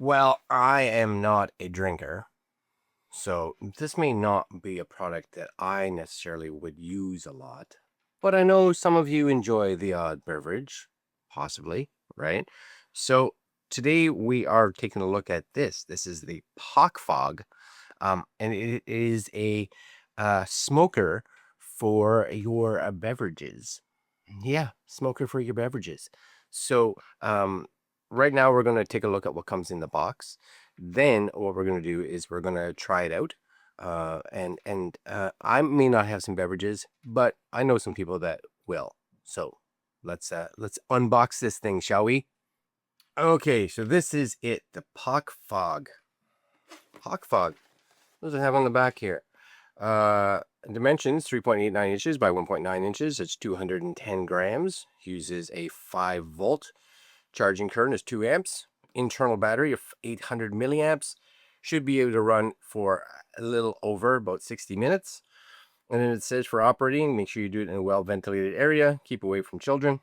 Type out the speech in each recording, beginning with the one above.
Well, I am not a drinker, so this may not be a product that I necessarily would use a lot. But I know some of you enjoy the odd beverage, possibly, right? So today we are taking a look at this. This is the Pock Fog, and it is a smoker for your beverages. Yeah, smoker for your beverages. So, right now we're going to take a look at what comes in the box. Then what we're going to do is we're going to try it out. And I may not have some beverages, but I know some people that will. So let's unbox this thing, shall we? Okay, so this is it, the Pock Fog. Pock Fog. What does it have on the back here? Dimensions 3.89 inches by 1.9 inches. It's 210 grams. Uses a 5-volt. Charging current is 2 amps. Internal battery of 800 milliamps. Should be able to run for a little over about 60 minutes. And then it says for operating, make sure you do it in a well ventilated area. Keep away from children.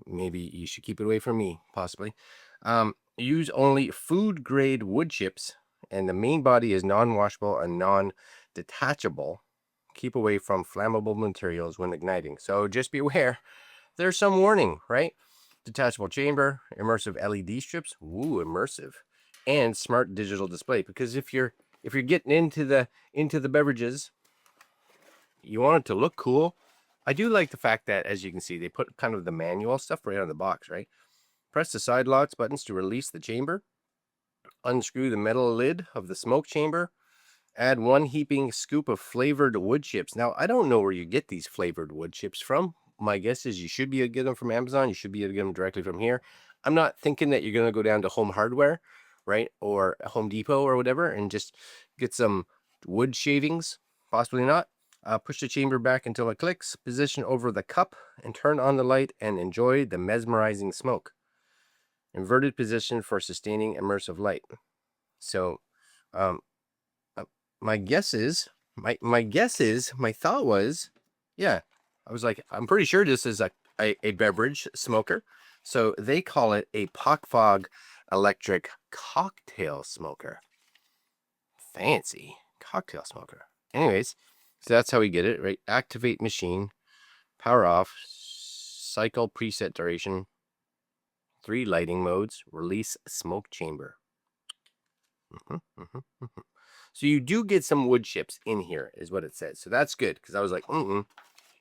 Maybe you should keep it away from me, possibly. Use only food grade wood chips, and the main body is non-washable and non-detachable. Keep away from flammable materials when igniting. So just be aware. There's some warning, right? Detachable chamber, immersive LED strips, ooh, immersive, and smart digital display. Because if you're getting into the beverages, you want it to look cool. I do like the fact that, as you can see, they put kind of the manual stuff right on the box, right? Press the side locks buttons to release the chamber. Unscrew the metal lid of the smoke chamber. Add 1 heaping scoop of flavored wood chips. Now, I don't know where you get these flavored wood chips from. My guess is you should be able to get them from Amazon. You should be able to get them directly from here. I'm not thinking that you're going to go down to Home Hardware, right? Or Home Depot or whatever and just get some wood shavings. Possibly not. Push the chamber back until it clicks. Position over the cup and turn on the light and enjoy the mesmerizing smoke. Inverted position for sustaining immersive light. So, um, my guess is, my thought was, yeah, I was like, I'm pretty sure this is a beverage smoker. So they call it a POCKFOG electric cocktail smoker. Fancy cocktail smoker. Anyways, so that's how we get it, right? Activate machine, power off, cycle preset duration, 3 lighting modes, release smoke chamber. So you do get some wood chips in here, is what it says. So that's good, because I was like,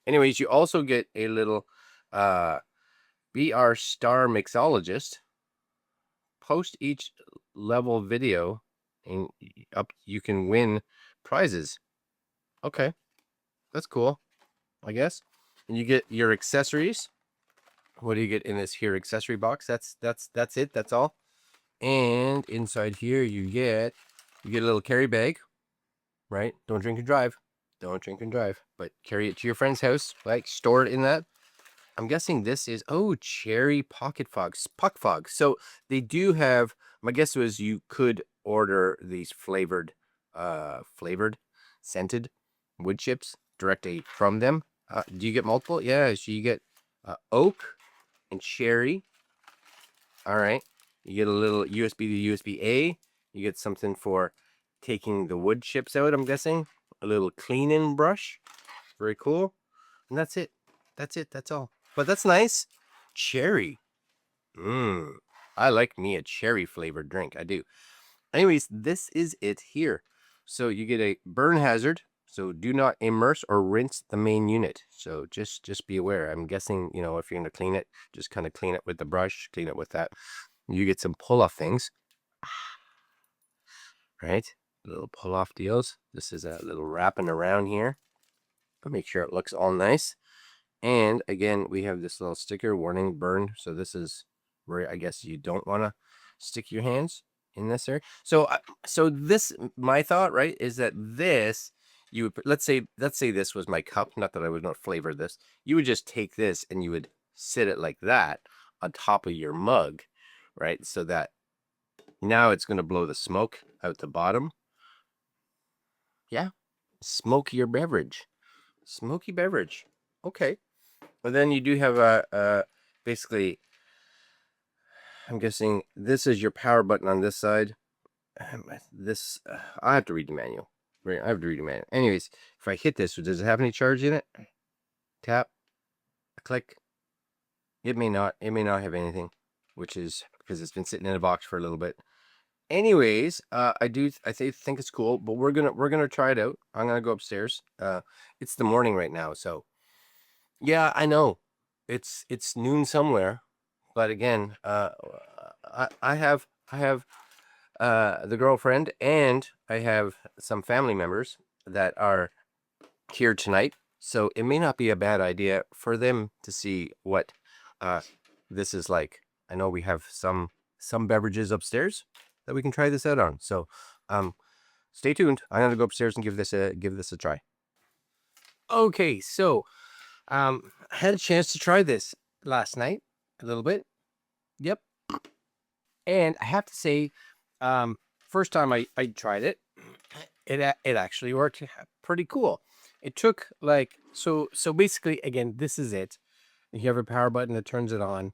Anyways, you also get a little BR Star Mixologist. Post each level video, and you can win prizes. Okay, that's cool, I guess. And you get your accessories. What do you get in this here accessory box? That's it. That's all. And inside here you get a little carry bag, right? Don't drink and drive. Don't drink and drive, but carry it to your friend's house, like store it in that. I'm guessing this is, cherry pocket fogs, Pock Fog. So they do have, my guess was you could order these flavored, scented wood chips directly from them. Do you get multiple? Yeah, so you get oak and cherry. All right. You get a little USB to USB A. You get something for taking the wood chips out, I'm guessing. A little cleaning brush. Very cool. And that's it. That's all. But that's nice. Cherry. I like me a cherry flavored drink. I do. Anyways, this is it here. So you get a burn hazard. So do not immerse or rinse the main unit. So just be aware. I'm guessing, if you're going to clean it, just kind of clean it with the brush, clean it with that. You get some pull-off things. Right? Little pull-off deals. This is a little wrapping around here. But make sure it looks all nice. And again, we have this little sticker warning burn. So this is where I guess you don't want to stick your hands in this area. So this, my thought, right, is that this, you would, let's say this was my cup. Not that I would not flavor this. You would just take this and you would sit it like that on top of your mug, right? So that now it's going to blow the smoke out the bottom. Yeah. Smoke your beverage. Smoky beverage. Okay. But then you do have basically I'm guessing this is your power button on this side. This, I have to read the manual. Right, I have to read the manual. Anyways, if I hit this, does it have any charge in it? Tap, click. It may not. It may not have anything, which is because it's been sitting in a box for a little bit. Anyways, I think it's cool, but we're gonna try it out. I'm gonna go upstairs. It's the morning right now, so yeah, I know it's noon somewhere, but again, I have the girlfriend, and I have some family members that are here tonight, so it may not be a bad idea for them to see what this is like. I know we have some beverages upstairs that we can try this out on. So stay tuned. I'm gonna go upstairs and give this a try. Okay, so I had a chance to try this last night a little bit. Yep. And I have to say, first time I tried it, it actually worked pretty cool. It took like so basically, again, this is it. You have a power button that turns it on.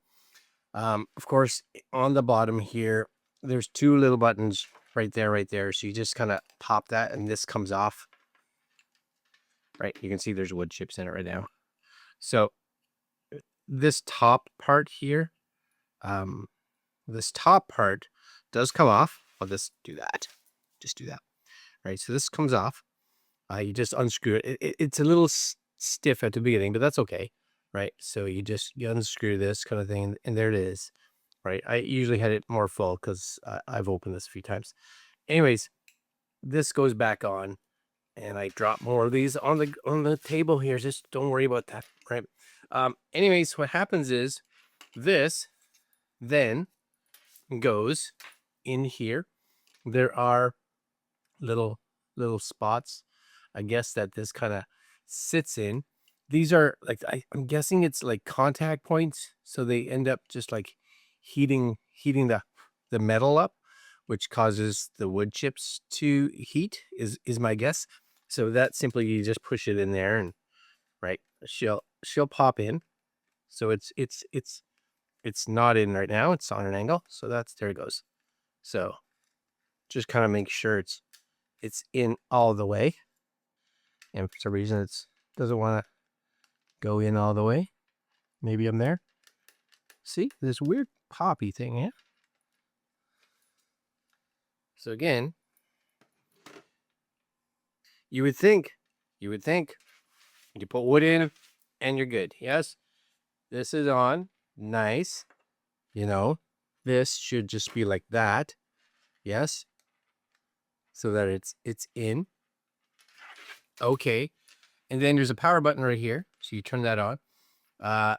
Of course, on the bottom here, there's two little buttons right there. So you just kind of pop that and this comes off. Right, you can see there's wood chips in it right now. So this top part here, this top part does come off. I'll just do that. Just do that. Right, so this comes off. You just unscrew it. It's a little stiff at the beginning, but that's okay. Right, so you unscrew this kind of thing, and there it is. Right, I usually had it more full because I've opened this a few times. Anyways, this goes back on, and I drop more of these on the table here. Just don't worry about that. Right. Anyways, what happens is this then goes in here. There are little spots, I guess, that this kind of sits in. These are like, I'm guessing it's like contact points, so they end up just like heating the metal up, which causes the wood chips to heat, is my guess. So that simply, you just push it in there, and right, she'll pop in. So it's not in right now, it's on an angle, so there it goes. So just kind of make sure it's in all the way, and for some reason it doesn't want to go in all the way. Maybe I'm there. See this weird poppy thing, yeah? So again, you would think you put wood in and you're good. Yes, this is on. Nice. You know, this should just be like that. Yes. So that it's in. Okay. And then there's a power button right here. So you turn that on.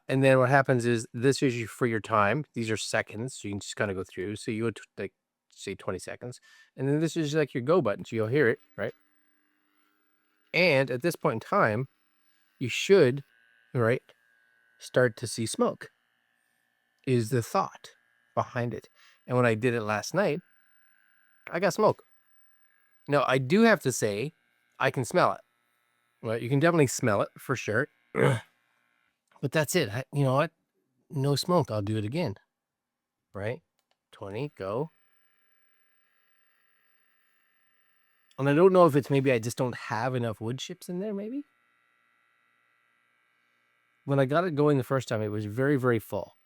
And then what happens is this is for your time. These are seconds. So you can just kind of go through. So you would like say 20 seconds. And then this is like your go button. So you'll hear it, right? And at this point in time, you should, right, start to see smoke, is the thought behind it. And when I did it last night, I got smoke. Now, I do have to say, I can smell it. Well, you can definitely smell it for sure. But that's it. You know what? No smoke. I'll do it again. Right? 20, go. And I don't know if it's maybe I just don't have enough wood chips in there, maybe? When I got it going the first time, it was very, very full.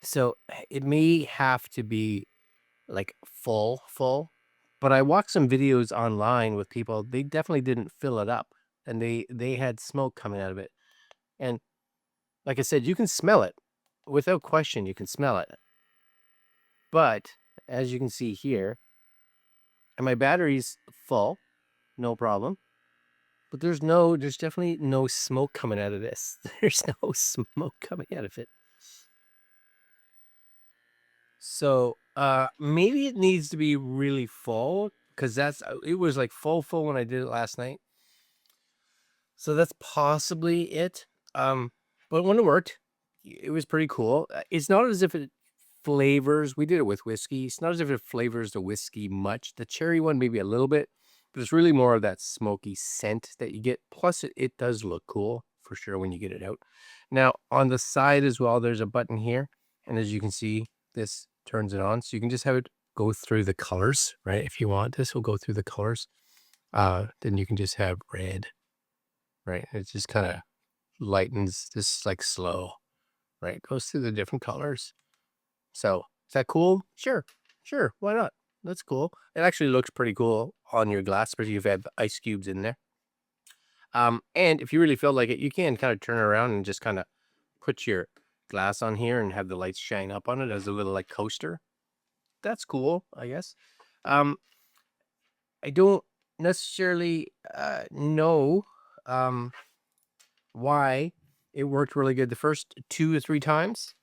So it may have to be like full. But I watched some videos online with people. They definitely didn't fill it up, and they had smoke coming out of it. And like I said, you can smell it. Without question, you can smell it. But as you can see here, and my battery's full, no problem. But there's definitely no smoke coming out of this. There's no smoke coming out of it. So maybe it needs to be really full, because it was like full when I did it last night. So that's possibly it. But when it worked, it was pretty cool. It's not as if it flavors. We did it with whiskey. It's not as if it flavors the whiskey much. The cherry one maybe a little bit, but it's really more of that smoky scent that you get. Plus, it does look cool for sure when you get it out. Now, on the side as well, there's a button here. And as you can see, this turns it on. So you can just have it go through the colors, right? If you want, this will go through the colors. Then you can just have red, right? It just kind of lightens this like slow, right? Goes through the different colors. So is that cool? Sure. Why not? That's cool. It actually looks pretty cool on your glass, especially if you have ice cubes in there. And if you really feel like it, you can kind of turn around and just kind of put your glass on here and have the lights shine up on it as a little like coaster. That's cool, I guess. I don't necessarily know why it worked really good the first 2 or 3 times.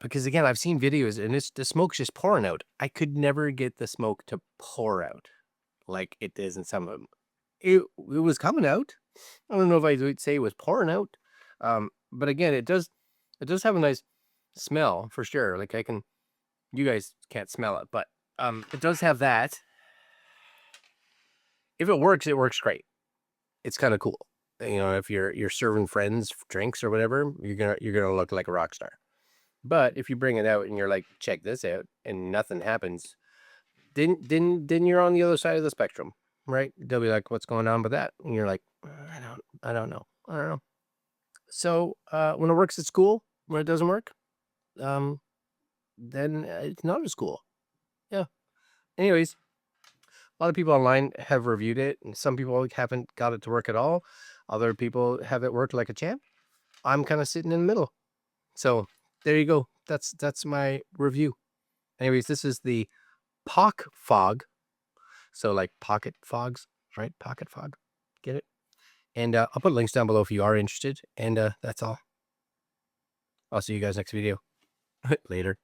Because again, I've seen videos and the smoke's just pouring out. I could never get the smoke to pour out like it does in some of them. It was coming out. I don't know if I would say it was pouring out. But again, it does have a nice smell for sure. Like you guys can't smell it, but it does have that. If it works great. It's kind of cool. You know, if you're serving friends drinks or whatever, you're gonna look like a rock star. But if you bring it out and you're like, check this out, and nothing happens, then you're on the other side of the spectrum, right? They'll be like, what's going on with that? And you're like, I don't know. So when it works, it's cool. When it doesn't work, then it's not as cool. Yeah. Anyways, a lot of people online have reviewed it, and some people haven't got it to work at all. Other people have it work like a champ. I'm kind of sitting in the middle. So there you go. That's my review. Anyways, this is the Pock Fog. So like pocket fogs, right? Pocket fog. Get it? And I'll put links down below if you are interested. And that's all. I'll see you guys next video. Later.